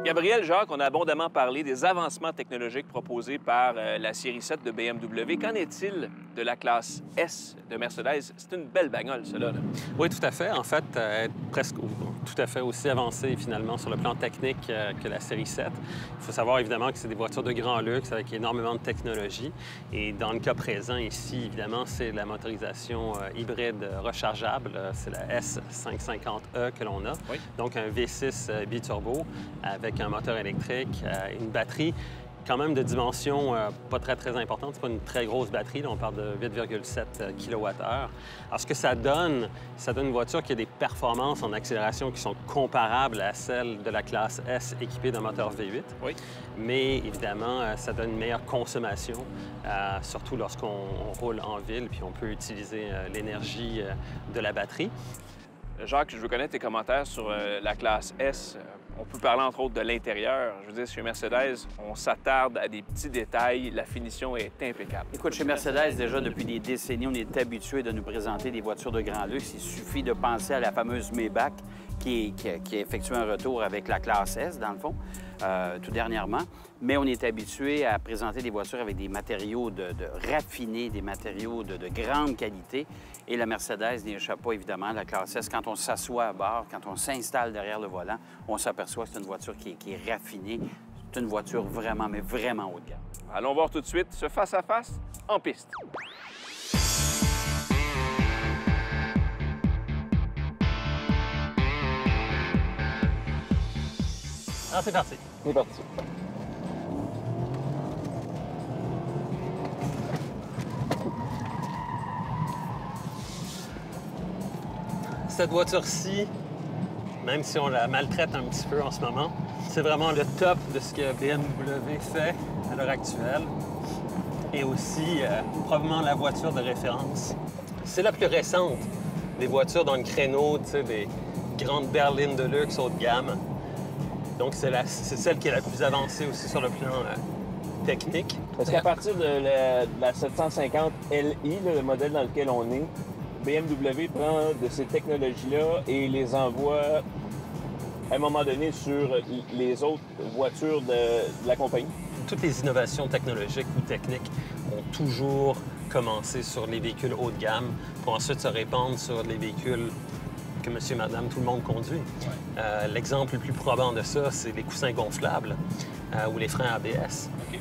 Gabriel, Jacques, on a abondamment parlé des avancements technologiques proposés par la série 7 de BMW. Qu'en est-il de la classe S de Mercedes? C'est une belle bagnole, cela. Oui, tout à fait. En fait, presque tout à fait aussi avancée finalement sur le plan technique que la série 7. Il faut savoir évidemment que c'est des voitures de grand luxe avec énormément de technologie. Et dans le cas présent ici, évidemment, c'est la motorisation hybride rechargeable. C'est la S550E que l'on a. Oui. Donc un V6 biturbo avec un moteur électrique, une batterie quand même de dimension pas très importante. C'est pas une très grosse batterie, là, on parle de 8,7 kWh. Alors, ce que ça donne une voiture qui a des performances en accélération qui sont comparables à celles de la classe S équipée d'un moteur V8. Oui. Mais évidemment, ça donne une meilleure consommation, surtout lorsqu'on roule en ville, puis on peut utiliser l'énergie de la batterie. Jacques, je veux connaître tes commentaires sur la classe S. On peut parler, entre autres, de l'intérieur. Je veux dire, chez Mercedes, on s'attarde à des petits détails. La finition est impeccable. Écoute, chez Mercedes, déjà depuis des décennies, on est habitué de nous présenter des voitures de grand luxe. Il suffit de penser à la fameuse Maybach qui a effectué un retour avec la classe S, dans le fond, tout dernièrement. Mais on est habitué à présenter des voitures avec des matériaux raffinés, des matériaux de grande qualité. Et la Mercedes n'y échappe pas, évidemment. La classe S, quand on s'assoit à bord, quand on s'installe derrière le volant, on s'aperçoit que c'est une voiture qui est raffinée. C'est une voiture vraiment, mais vraiment haut de gamme. Allons voir tout de suite ce face-à-face en piste. Alors, c'est parti. C'est parti. Cette voiture-ci, même si on la maltraite un petit peu en ce moment, c'est vraiment le top de ce que BMW fait à l'heure actuelle et aussi probablement la voiture de référence. C'est la plus récente des voitures dans le créneau, tu sais, des grandes berlines de luxe haut de gamme. Donc, c'est celle qui est la plus avancée aussi sur le plan technique. Parce qu'à partir de la 750 Li, le modèle dans lequel on est, BMW prend de ces technologies-là et les envoie à un moment donné sur les autres voitures de la compagnie. Toutes les innovations technologiques ou techniques ont toujours commencé sur les véhicules haut de gamme pour ensuite se répandre sur les véhicules que monsieur, madame, tout le monde conduit. Ouais. L'exemple le plus probant de ça, c'est les coussins gonflables ou les freins ABS. Okay.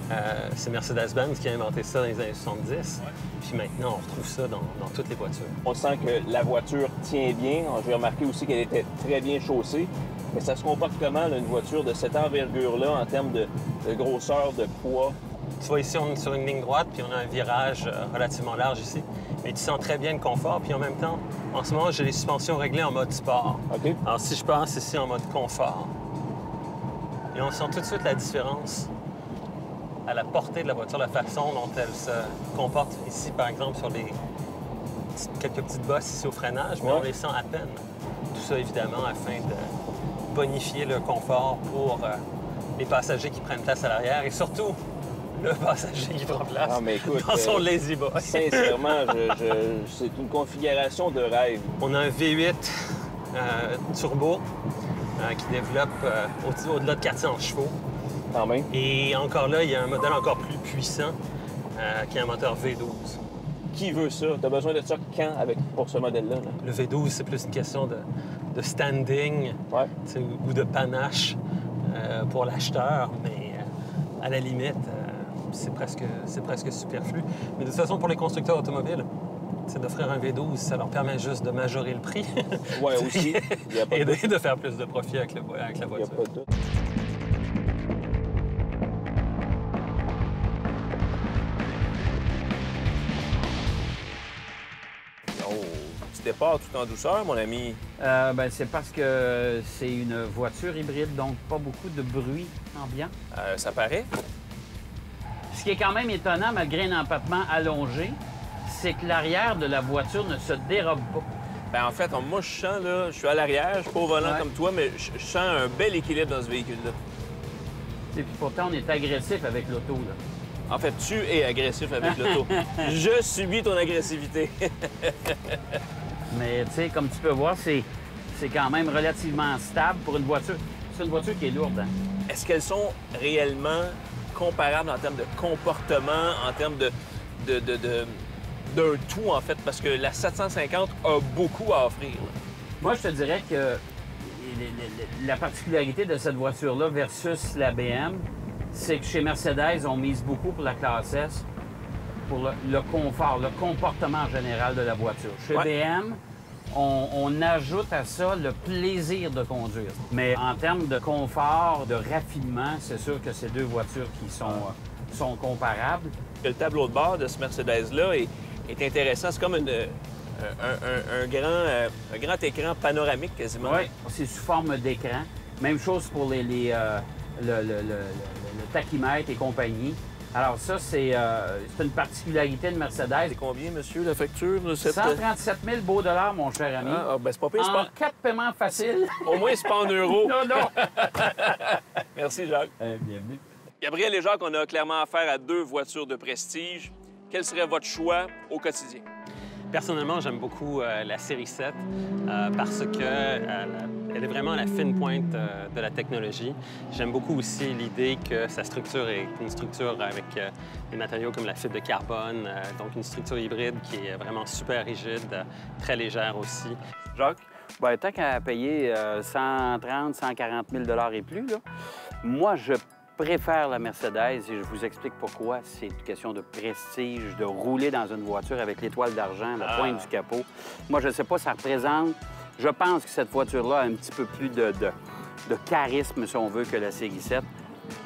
C'est Mercedes-Benz qui a inventé ça dans les années 70. Ouais. Puis maintenant, on retrouve ça dans toutes les voitures. On sent que la voiture tient bien. J'ai remarqué aussi qu'elle était très bien chaussée. Mais ça se comporte comment, là, une voiture de cette envergure-là, en termes de grosseur, de poids? Tu vois, ici, on est sur une ligne droite, puis on a un virage relativement large ici. Mais tu sens très bien le confort, puis en même temps, en ce moment, j'ai les suspensions réglées en mode sport. Okay. Alors, si je passe ici en mode confort, et on sent tout de suite la différence à la portée de la voiture, la façon dont elle se comporte ici, par exemple, sur quelques petites bosses ici au freinage, mais on les sent à peine. Tout ça, évidemment, afin de bonifier le confort pour les passagers qui prennent place à l'arrière et surtout le passager qui prend place dans son lazy boy. Sincèrement, c'est une configuration de rêve. On a un V8 turbo qui développe au-delà de 400 chevaux. Quand même. Et encore là, il y a un modèle encore plus puissant qui est un moteur V12. Qui veut ça? Tu as besoin de ça quand pour ce modèle-là? Là? Le V12, c'est plus une question de standing ou de panache pour l'acheteur, mais à la limite, c'est presque superflu. Mais de toute façon, pour les constructeurs automobiles, d'offrir un V12, ça leur permet juste de majorer le prix. Oui, aussi. Et de faire plus de profit avec la voiture. Il n'y a pas de doute. Départ tout en douceur, mon ami? C'est parce que c'est une voiture hybride, donc pas beaucoup de bruit ambiant. Ça paraît. Ce qui est quand même étonnant, malgré un empattement allongé, c'est que l'arrière de la voiture ne se dérobe pas. Bien, en fait, moi, je sens, là, je suis à l'arrière, je suis pas au volant comme toi, mais je sens un bel équilibre dans ce véhicule-là. Et puis pourtant, on est agressif avec l'auto, là. En fait, tu es agressif avec l'auto. Je subis ton agressivité. Mais, tu sais, comme tu peux voir, c'est quand même relativement stable pour une voiture. C'est une voiture qui est lourde, hein? est-ce qu'elles sont réellement comparables en termes de comportement, en termes d'un tout, en fait? Parce que la 750 a beaucoup à offrir. Là. Moi, je te dirais que la particularité de cette voiture-là versus la BM, c'est que chez Mercedes, on mise beaucoup pour la classe S, pour le confort, le comportement général de la voiture. Chez BM, on ajoute à ça le plaisir de conduire. Mais en termes de confort, de raffinement, c'est sûr que c'est deux voitures qui sont comparables. Le tableau de bord de ce Mercedes-là est intéressant. C'est comme un grand écran panoramique quasiment. Oui, c'est sous forme d'écran. Même chose pour le tachymètre et compagnie. Alors ça, c'est une particularité de Mercedes. C'est combien, monsieur, la facture de cette... 137 000 beaux dollars, mon cher ami. Ben c'est pas pire. En 4 paiements faciles. Au moins, c'est pas en euros. Non. Merci, Jacques. Bienvenue. Gabriel et Jacques, on a clairement affaire à deux voitures de prestige. Quel serait votre choix au quotidien? Personnellement, j'aime beaucoup la série 7 parce que elle est vraiment à la fine pointe de la technologie. J'aime beaucoup aussi l'idée que sa structure est une structure avec des matériaux comme la fibre de carbone, donc une structure hybride qui est vraiment super rigide, très légère aussi. Jacques? Bien, tant qu'à payer 130 140 000 et plus, là, moi, je préfère la Mercedes et je vous explique pourquoi. C'est une question de prestige, de rouler dans une voiture avec l'étoile d'argent, la pointe du capot. Moi, je ne sais pas, ça représente... Je pense que cette voiture-là a un petit peu plus de charisme, si on veut, que la série 7.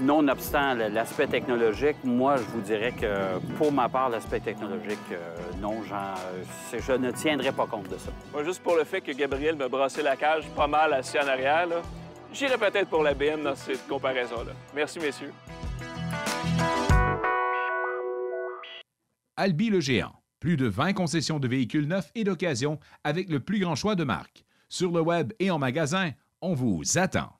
Nonobstant l'aspect technologique, moi, je vous dirais que, pour ma part, l'aspect technologique, non, je ne tiendrai pas compte de ça. Moi, juste pour le fait que Gabriel m'a brassé la cage pas mal assis en arrière, là, j'irais peut-être pour la BM dans cette comparaison-là. Merci, messieurs. Albi le géant. Plus de 20 concessions de véhicules neufs et d'occasion avec le plus grand choix de marques. Sur le web et en magasin, on vous attend.